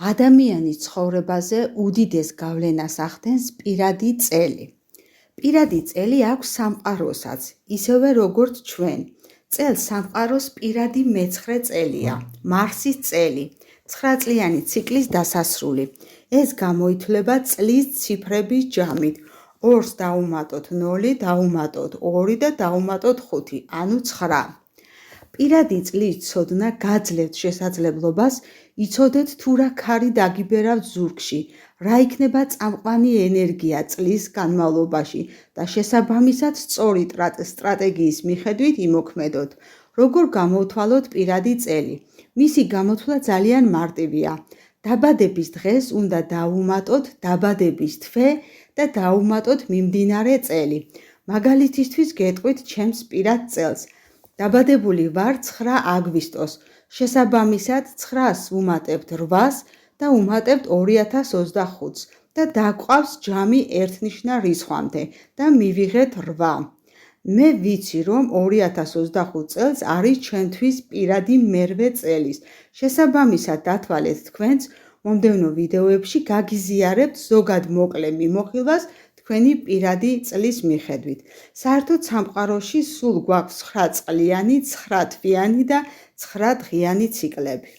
ადამიანის ცხოვრებაზე უდიდეს გავლენას ახდენს პირადი წელი. პირადი წელი აქვს სამყაროსაც, ისევე როგორც ჩვენ. წელს სამყაროს პირადი მეცხრე წელია, მარსის წელი, 9 წლიანი ციკლის დასასრული. ეს გამოითვლება წლის ციფრების ჯამით. 2-ს დავუმატოთ 0, დავუმატოთ 2 და დავუმატოთ 5, ანუ 9. პირადი წლის ცოდნა გაძლევთ შესაძლებლობას იცოდეთ თუ რა ქარი დაგიბერავთ ზურგში, რა იქნება წამყვანი ენერგია წლის განმავლობაში და შესაბამისად სწორი სტრატეგიის მიხედვით იმოქმედოთ. როგორ გამოვთვალოთ პირადი წელი? მისი გამოთვლა ძალიან მარტივია. დაბადების დღეს უნდა დავუმატოთ დაბადების თვე და დავუმატოთ მიმდინარე წელი. მაგალითისთვის გეტყვით ჩემს პირად წელს. დაბადებული ვარ 9 აგვისტოს. შესაბამისად 9-ს ვუმატებთ 8-ს და ვუმატებთ 2025-ს და დაგვყავს ჯამი ერთნიშნა რიცხვამდე და მივიღეთ 8. მე ვიცი, რომ 2025 წელს არის ჩვენთვის პირადი მერვე წელის. შესაბამისად დათვალეთ თქვენც, მომდევნო ვიდეოებში გაგიზიარებთ ზოგად მოკლე მიმოხილვას თქვენი პირადი წლის მიხედვით. საერთოდ სამყაროში სულ გვაქვს 9 წლიანი, 9 თვიანი და 9 დღიანი ციკლები.